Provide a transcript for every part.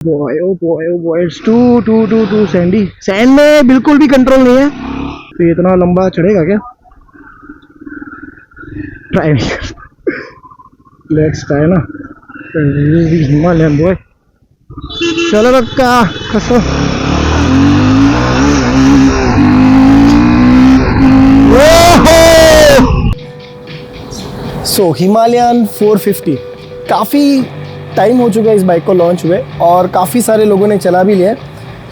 Boy oh boy oh boy, it's too too too too sandy. Sand में बिल्कुल भी control नहीं है, तो इतना लंबा चढ़ेगा क्या? ट्राई नहीं कर, लेट्स ट्राई ना। हिमालयन बॉय, चलो रक्का कसो। सो हिमालयन 450 काफ़ी टाइम हो चुका है इस बाइक को लॉन्च हुए और काफ़ी सारे लोगों ने चला भी लिया है।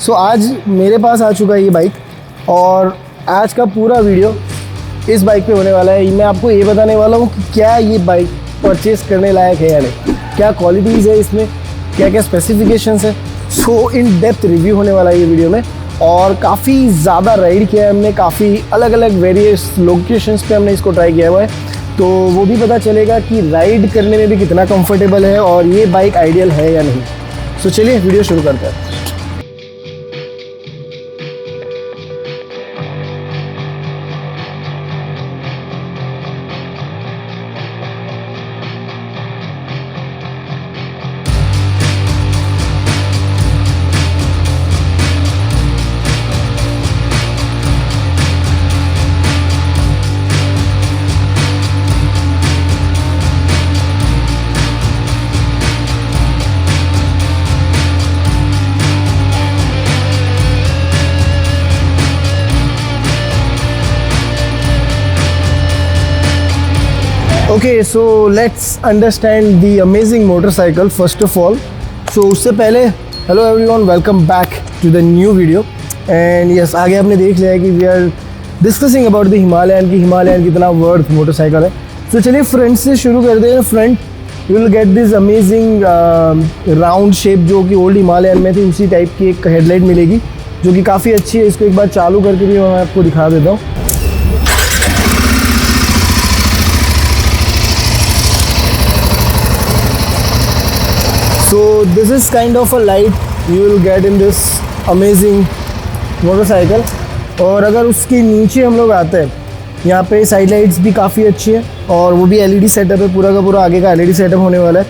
सो आज मेरे पास आ चुका है ये बाइक और आज का पूरा वीडियो इस बाइक पे होने वाला है। मैं आपको ये बताने वाला हूँ कि क्या ये बाइक परचेस करने लायक है या नहीं, क्या क्वालिटीज़ है इसमें, क्या क्या स्पेसिफिकेशंस है। सो इन डेप्थ रिव्यू होने वाला है ये वीडियो में और काफ़ी ज़्यादा राइड किया है हमने, काफ़ी अलग अलग वेरियस लोकेशंस पे हमने इसको ट्राई किया हुआ है, तो वो भी पता चलेगा कि राइड करने में भी कितना कंफर्टेबल है और ये बाइक आइडियल है या नहीं। सो चलिए वीडियो शुरू करते हैं। Okay, so let's understand the amazing motorcycle first of all. So उससे पहले hello everyone, welcome back to the new video. And yes, आगे आपने देख लिया है कि we are discussing about the Himalayan, की हिमालयन कितना वर्थ मोटरसाइकिल है। तो चलिए फ्रंट से शुरू करते हैं। Front you will get this amazing round shape जो कि ओल्ड हिमालयन में थी, उसी टाइप की एक हेडलाइट मिलेगी जो कि काफ़ी अच्छी है। इसको एक बार चालू करके भी मैं आपको दिखा देता हूँ। So this is kind of a light you will get in this amazing motorcycle। और अगर उसके नीचे हम लोग आते हैं, यहाँ पे साइड लाइट्स भी काफ़ी अच्छी है और वो भी एलईडी सेटअप है, पूरा का पूरा आगे का एलईडी सेटअप होने वाला है।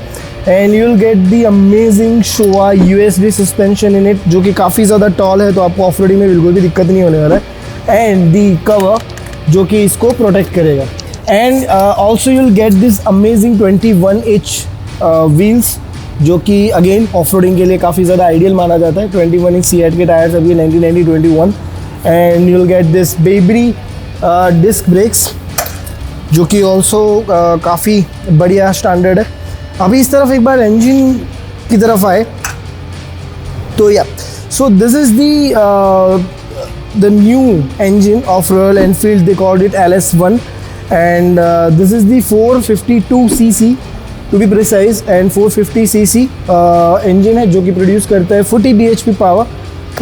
And you will get the amazing Showa USD suspension in it, जो कि काफ़ी ज़्यादा टॉल है, तो आपको ऑफ रोडिंग में बिल्कुल भी दिक्कत नहीं होने वाला है। एंड दी कवर जो कि इसको प्रोटेक्ट करेगा। And also you will get this amazing 21 inch wheels, जो कि अगेन ऑफ रोडिंग के लिए काफ़ी ज़्यादा आइडियल माना जाता है। 21 इंच सीएट के टायर्स अभी 1990-21। And you will get this Bybre disc brakes, जो कि ऑल्सो काफ़ी बढ़िया स्टैंडर्ड है। अभी इस तरफ एक बार इंजन की तरफ आए तो या so this is the new engine of Royal Enfield, they called it LS1 and this is the 452 cc to be precise. And 450 cc engine है जो कि प्रोड्यूस करता है 40 bhp पावर,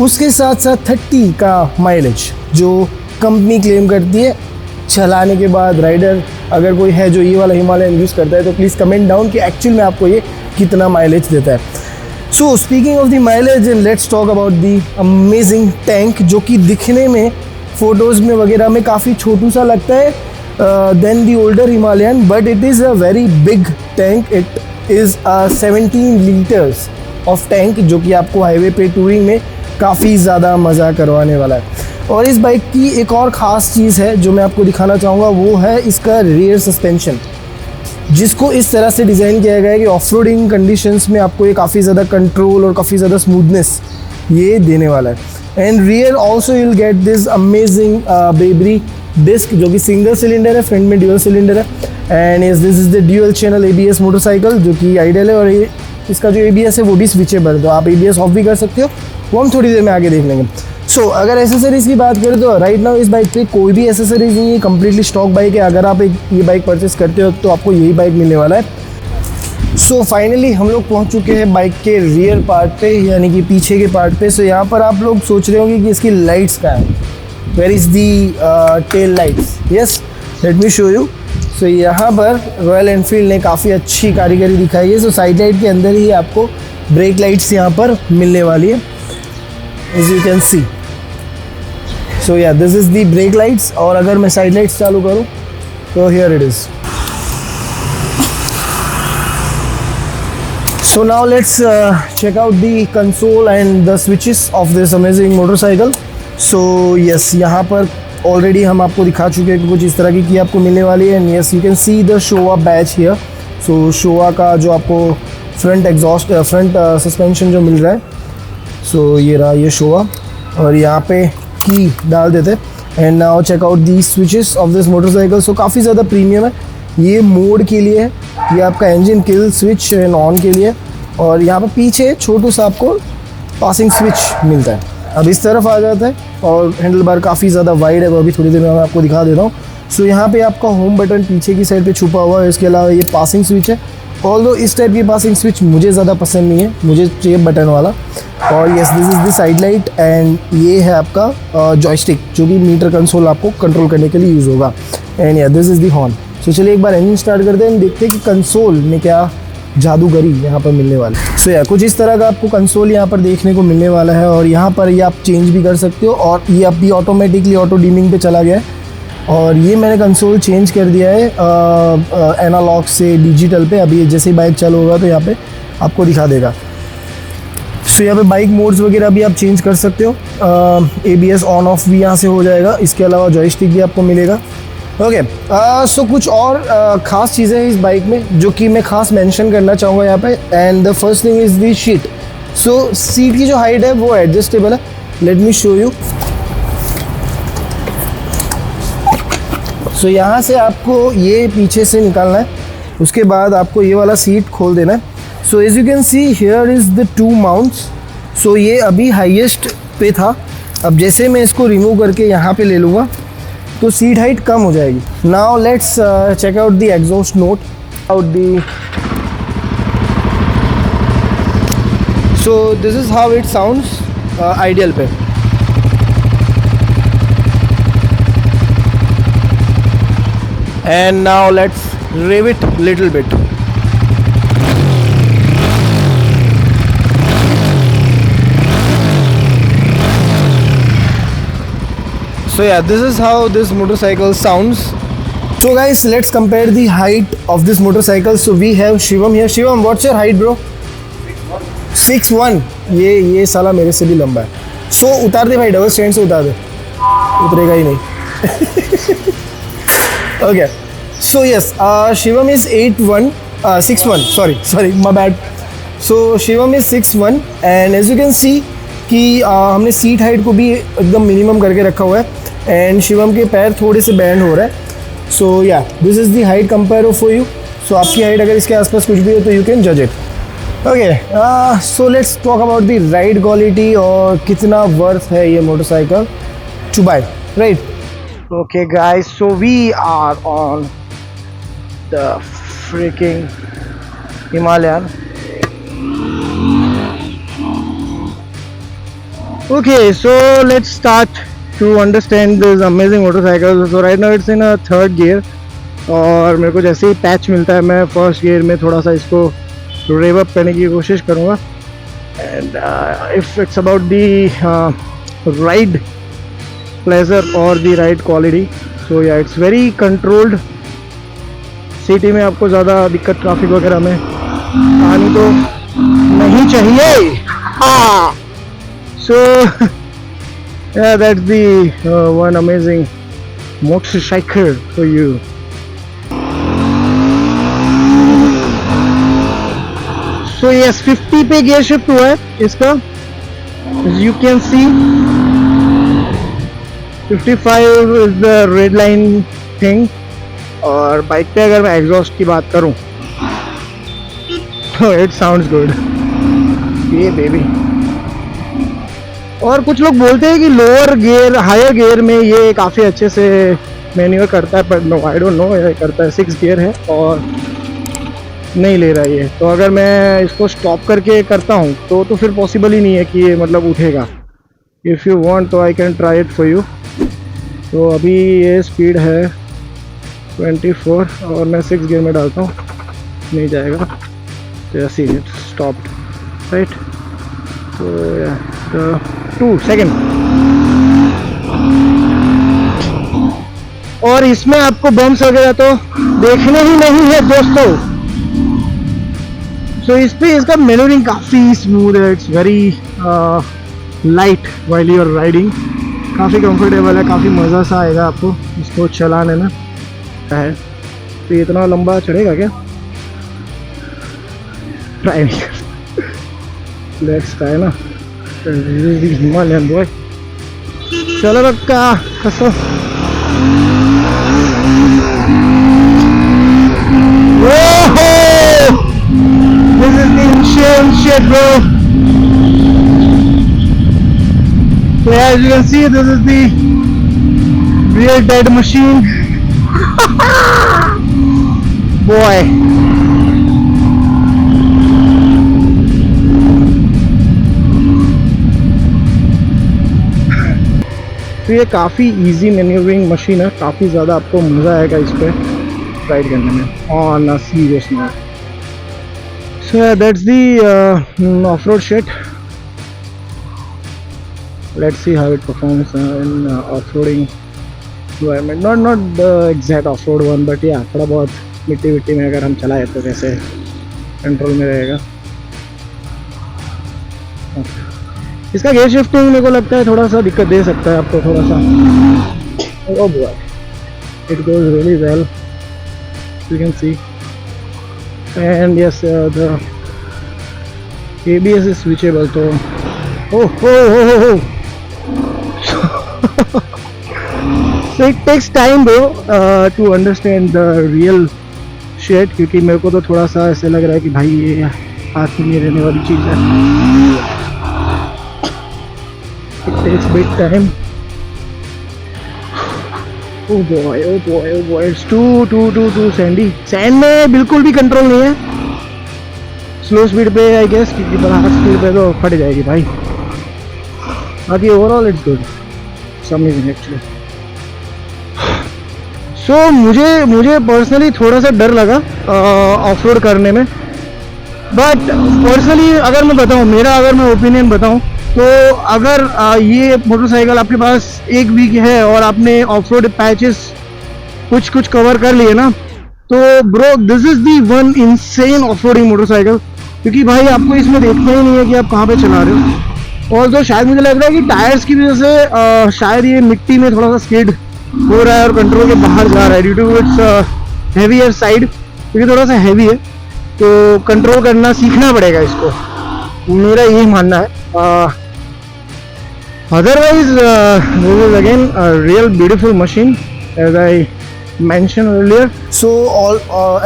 उसके साथ साथ 30 का माइलेज जो कंपनी क्लेम करती है। चलाने के बाद राइडर अगर कोई है जो ये वाला हिमालयन यूज़ करता है तो प्लीज़ कमेंट डाउन कि एक्चुअल में आपको ये कितना माइलेज देता है। सो speaking of the mileage, and let's talk about the amazing tank, जो कि दिखने में फ़ोटोज़ में वगैरह में काफ़ी छोटू सा लगता है than the older Himalayan, but it is a very big tank. It is a 17 liters of tank, जो कि आपको हाईवे पे टूरिंग में काफ़ी ज़्यादा मज़ा करवाने वाला है। और इस बाइक की एक और ख़ास चीज़ है जो मैं आपको दिखाना चाहूँगा, वो है इसका रियर सस्पेंशन, जिसको इस तरह से डिज़ाइन किया गया है कि ऑफ रोडिंग कंडीशंस में आपको ये काफ़ी ज़्यादा कंट्रोल और काफ़ी ज़्यादा स्मूथनेस ये देने वाला है। And rear also you will get this amazing Bybre disc, जो कि सिंगल सिलेंडर है, फ्रंट में ड्यूअल सिलेंडर है। And this is the dual channel ABS motorcycle, जो कि आइडियल है। और ये इसका जो ABS है वो भी स्विचेबल है, तो आप ABS ऑफ भी कर सकते हो, वो हम थोड़ी देर में आगे देख लेंगे। सो अगर एसेसरीज़ की बात करें तो राइट नाउ इस बाइक पे कोई भी एसेसरीज नहीं है, कम्प्लीटली स्टॉक बाइक है। अगर आप ये बाइक परचेस करते हो तो आपको यही बाइक मिलने वाला है। सो फाइनली हम लोग पहुँच चुके हैं बाइक के रियर पार्ट पे, यानी कि पीछे के पार्ट पे। सो यहाँ पर आप लोग सोच रहे होंगे कि इसकी लाइट्स कहाँ है, where is the tail lights. Yes, let me show you. So यहाँ पर रॉयल एनफील्ड ने काफ़ी अच्छी कारीगरी दिखाई है। सो साइड लाइट के अंदर ही आपको ब्रेक लाइट्स यहाँ पर मिलने वाली है, as you can C. So yeah this is the break lights. और अगर मैं साइड लाइट्स चालू करूँ तो here it is. So now let's check out the console and the switches of this amazing motorcycle. So yes, यहाँ पर already हम आपको दिखा चुके हैं कि कुछ इस तरह की आपको मिलने वाली है. And yes you can see the Showa batch here. So Showa का जो आपको फ्रंट एग्जॉस्ट फ्रंट सस्पेंशन जो मिल रहा है, सो ये रहा ये शोवा. और यहाँ पे की डाल देते. And now check out the switches of this motorcycle. So काफ़ी ज़्यादा प्रीमियम है. ये मोड के लिए है, ये आपका engine kill switch and on के लिए. और यहाँ पर पीछे छोटू सा आपको पासिंग स्विच मिलता है. अब इस तरफ आ जाता है और हैंडल बार काफ़ी ज़्यादा वाइड है, वो अभी थोड़ी देर में मैं आपको दिखा देता हूँ. सो यहाँ पे आपका होम बटन पीछे की साइड पे छुपा हुआ है. इसके अलावा ये पासिंग स्विच है. ऑल्दो इस टाइप की पासिंग स्विच मुझे ज़्यादा पसंद नहीं है, मुझे चाहिए बटन वाला. और yes this is the side light. And ये है आपका जॉयस्टिक जो कि मीटर कंसोल आपको कंट्रोल करने के लिए यूज़ होगा. एंड या दिस इज़ द हॉर्न. सो चलिए एक बार इंजन स्टार्ट करते हैं, देखते हैं कि कंसोल में क्या जादूगरी यहाँ पर मिलने वाली. सो या कुछ इस तरह का आपको कंसोल यहाँ पर देखने को मिलने वाला है. और यहाँ पर ये आप चेंज भी कर सकते हो. और ये अभी ऑटोमेटिकली ऑटो डीमिंग पे चला गया है. और ये मैंने कंसोल चेंज कर दिया है एनालॉग से डिजिटल पे. अभी जैसे ही बाइक चालू होगा तो यहाँ पे आपको दिखा देगा. सो यहाँ पे बाइक मोड्स वगैरह भी आप चेंज कर सकते हो. ABS ऑन ऑफ भी यहाँ से हो जाएगा. इसके अलावा जॉयस्टिक भी आपको मिलेगा. ओके सो कुछ और ख़ास चीज़ें हैं इस बाइक में जो कि मैं ख़ास मेंशन करना चाहूँगा यहाँ पे. And the first thing is the seat. So seat की जो हाइट है वो एडजस्टेबल है. Let me show you. So यहाँ से आपको ये पीछे से निकालना है. उसके बाद आपको ये वाला सीट खोल देना है. So as you can see here is the 2 mounts. So ये अभी हाईएस्ट पे था. अब जैसे मैं इसको रिमूव करके यहाँ पे ले लूँगा तो सीट हाइट कम हो जाएगी. Now let's check out the exhaust note out the. So this is how it sounds ideal पे. And now let's rev it little bit. So yeah, this is how this motorcycle sounds. So guys, let's compare the height of this motorcycle. So we have Shivam here. Shivam, what's your height, bro? 6'1". ये साला मेरे से भी लंबा है. So उतार दे भाई, double stand से उतार दे, उतरेगा ही नहीं. Okay. So yes, Shivam is 6'1". Sorry, my bad. So Shivam is 6'1", and as you can see कि हमने सीट हाइट को भी एकदम मिनिमम करके रखा हुआ है. एंड शिवम के पैर थोड़े से बैंड हो रहा है. So yeah this is the height compare for you. So आपकी हाइट अगर इसके आसपास कुछ भी हो तो यू कैन जज it. Okay so let's talk about the ride quality और कितना वर्थ है ये motorcycle to buy, right. Okay guys, so we are on the freaking Himalayan. Okay, so let's start to understand this amazing motorcycle. So right now it's in a 3rd gear और मेरे को जैसे ही patch मिलता है मैं 1st gear में थोड़ा सा इसको rev up करने की कोशिश करूँगा. And if it's about the ride pleasure और the ride quality, so yeah, it's very controlled. City में आपको ज़्यादा दिक्कत ट्रैफिक वगैरह में आनी तो नहीं चाहिए. हाँ. So yeah, that's the one amazing motorcycle for you. So yes, 50 पे gear shift हुआ है इसका. As you can see, 55 is the red line thing. और बाइक पे अगर मैं एग्जॉस्ट की बात करूं तो it sounds good. ये बेबी. और कुछ लोग बोलते हैं कि लोअर गियर हायर गियर में ये काफ़ी अच्छे से मैन्यूवर करता है, पर नो आई डोंट नो. ये करता है 6 गियर है और नहीं ले रहा है ये. तो अगर मैं इसको स्टॉप करके करता हूँ तो फिर पॉसिबल ही नहीं है कि ये मतलब उठेगा. इफ़ यू वांट तो I can try it for you. तो अभी ये स्पीड है 24 और मैं 6 गियर में डालता हूँ, नहीं जाएगा. तो ऐसे ही स्टॉप्ड, राइट. तो 2 सेकेंड. और इसमें आपको बम्स वगैरह तो देखने ही नहीं है दोस्तों. सो इस पे इसका मैनूवरिंग काफ़ी स्मूथ है, it's very light while you are riding, काफ़ी कंफर्टेबल है, काफ़ी मज़ा सा आएगा आपको इसको चलाने में है। तो ये इतना लंबा चढ़ेगा क्या? ट्राई नहीं कर, लेट्स ट्राई ना, हिमालयन बॉय। चलो रक्का कसो, this is the insane shit, bro. So as you can see, this is the real dead machine. Boy. तो ये काफ़ी इजी मैन्यूवरिंग मशीन है, काफ़ी ज़्यादा आपको मज़ा आएगा इस पर राइड करने में on a serious note. So that's the of road shit. Let's see how it performs in off roading environment, not the exact of road one, but या थोड़ा बहुत मिट्टी विट्टी में अगर हम चलाए तो कैसे कंट्रोल में रहेगा। इसका गेयर शिफ्टिंग मेरे को लगता है थोड़ा सा दिक्कत दे सकता है आपको, थोड़ा सा। Oh boy, it goes really well, you can C, and yes the ABS is switchable. तो so it takes time bro to understand the real shit, क्योंकि मेरे को तो थोड़ा सा ऐसे लग रहा है कि भाई ये हाथ में नहीं रहने वाली चीज़ है। It takes big time. Oh boy, oh boy, oh boy, it's too sandy. Sand में बिल्कुल भी कंट्रोल नहीं है। स्लो स्पीड पे आई गेस, क्योंकि बड़ा स्पीड पे तो फट जाएगी भाई। बाकी overall it's good, it's amazing actually. So मुझे पर्सनली थोड़ा सा डर लगा ऑफ रोड करने में, बट पर्सनली अगर मैं ओपिनियन बताऊं तो अगर ये मोटरसाइकिल आपके पास 1 वीक है और आपने ऑफ रोड पैचेस कुछ कवर कर लिए ना, तो bro this is the one insane off roading motorcycle, क्योंकि भाई आपको इसमें देखना ही नहीं है कि आप कहाँ पे चला रहे हो। और तो शायद मुझे लग रहा है कि टायर्स की वजह से शायद ये मिट्टी में थोड़ा सा स्किड हो रहा है और कंट्रोल के बाहर जा रहा है due to its heavier side, क्योंकि थोड़ा सा हैवी है, तो कंट्रोल करना सीखना पड़ेगा इसको, मेरा यही मानना है। Otherwise, this is again a real beautiful machine, as I mentioned earlier. So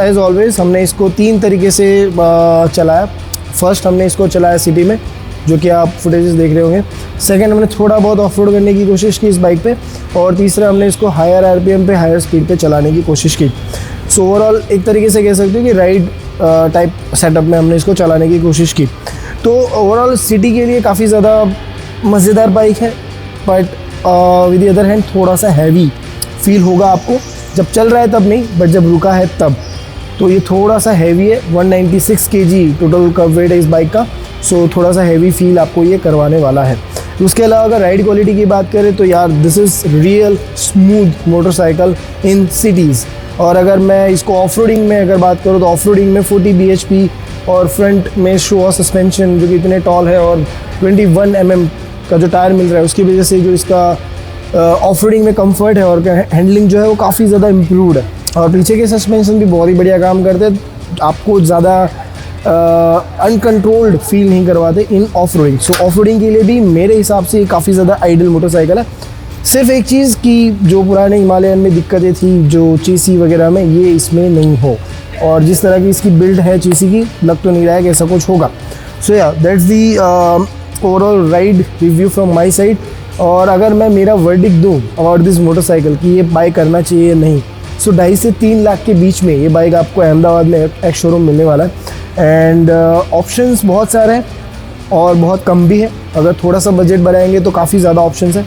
as always हमने इसको 3 तरीके से चलाया। फर्स्ट हमने इसको चलाया सिटी में, जो कि आप फुटेजेस देख रहे होंगे। सेकंड हमने थोड़ा बहुत ऑफ रोड करने की कोशिश की इस बाइक पे, और तीसरा हमने इसको हायर RPM पे हायर स्पीड पे चलाने की कोशिश की। सो ओवरऑल एक तरीके से कह सकते हो कि राइड टाइप सेटअप में हमने इसको चलाने की कोशिश की। तो ओवरऑल सिटी के लिए काफ़ी ज़्यादा मज़ेदार बाइक है, but with the other hand थोड़ा सा हैवी फील होगा आपको, जब चल रहा है तब नहीं, बट जब रुका है तब। तो ये थोड़ा सा हैवी है, 196 kg टोटल कर्व वेट है इस बाइक का, सो थोड़ा सा हैवी फील आपको ये करवाने वाला है। उसके अलावा अगर राइड क्वालिटी की बात करें तो यार this is real smooth motorcycle in cities. और अगर मैं इसको ऑफ रोडिंग में अगर बात करूँ तो ऑफ रोडिंग में 40 bhp और फ्रंट में शो सस्पेंशन जो कि इतने टॉल है, और 21 mm का जो टायर मिल रहा है, उसकी वजह से जो इसका ऑफ रोडिंग में कंफर्ट है और हैंडलिंग जो है वो काफ़ी ज़्यादा इम्प्रूव्ड है। और पीछे के सस्पेंशन भी बहुत ही बढ़िया काम करते हैं, आपको ज़्यादा अनकंट्रोल्ड फील नहीं करवाते in off roading. So off roading के लिए भी मेरे हिसाब से काफ़ी ज़्यादा आइडियल मोटरसाइकिल है। सिर्फ एक चीज़ की जो पुराने हिमालयन में दिक्कतें थी जो चेसी वगैरह में, ये इसमें नहीं हो, और जिस तरह की इसकी बिल्ड है चेसी की, लग तो नहीं रहा है कि ऐसा कुछ होगा। सो या that's the overall ride review from my side. और अगर मैं मेरा वर्डिक्ट दूँ अबाउट दिस मोटरसाइकिल कि ये बाय करना चाहिए या नहीं, सो 2.5 से 3 लाख के बीच में ये बाइक आपको अहमदाबाद में एक शोरूम मिलने वाला है। एंड ऑप्शंस बहुत सारे हैं और बहुत कम भी है, अगर थोड़ा सा बजट बढ़ाएंगे तो काफ़ी ज़्यादा ऑप्शंस है।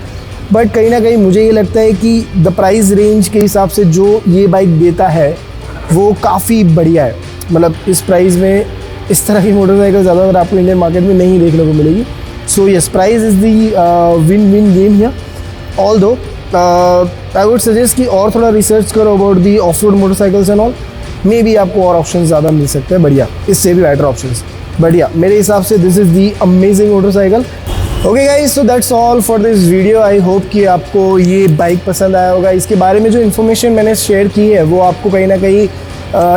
बट कहीं ना कहीं मुझे ये लगता है कि द प्राइस रेंज के हिसाब से जो ये बाइक देता है वो काफ़ी बढ़िया है। मतलब इस प्राइस में इस तरह की मोटरसाइकिल ज़्यादातर आपको इंडियन मार्केट में नहीं देखने को मिलेगी। So yes, price is the win win game here. Although I would suggest कि और थोड़ा रिसर्च करो about the of road motorcycles and all, may be आपको और ऑप्शन ज़्यादा मिल सकते हैं बढ़िया, इससे भी बेटर ऑप्शंस बढ़िया। मेरे हिसाब से this is the amazing motorcycle. Okay guys, so that's all for this video. I hope कि आपको ये बाइक पसंद आया होगा। इसके बारे में जो इन्फॉर्मेशन मैंने शेयर की है वो आपको कहीं ना कहीं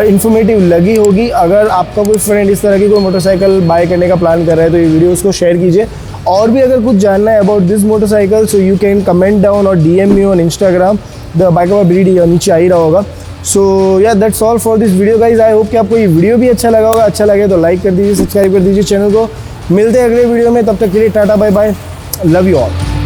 इन्फॉर्मेटिव लगी होगी। अगर आपका कोई फ्रेंड इस तरह की कोई मोटरसाइकिल बाय करने का प्लान कर रहा है तो ये वीडियो उसको शेयर कीजिए। और भी अगर कुछ जानना है about this motorcycle so you can comment down और DM me on Instagram, the bike of breed नीचे आ ही रहा होगा। सो या that's all for this video guys. I hope कि आपको ये वीडियो भी अच्छा लगा होगा। अच्छा लगे तो लाइक कर दीजिए, सब्सक्राइब कर दीजिए चैनल को। मिलते हैं अगले वीडियो में, तब तक के लिए tata bye bye, love you all.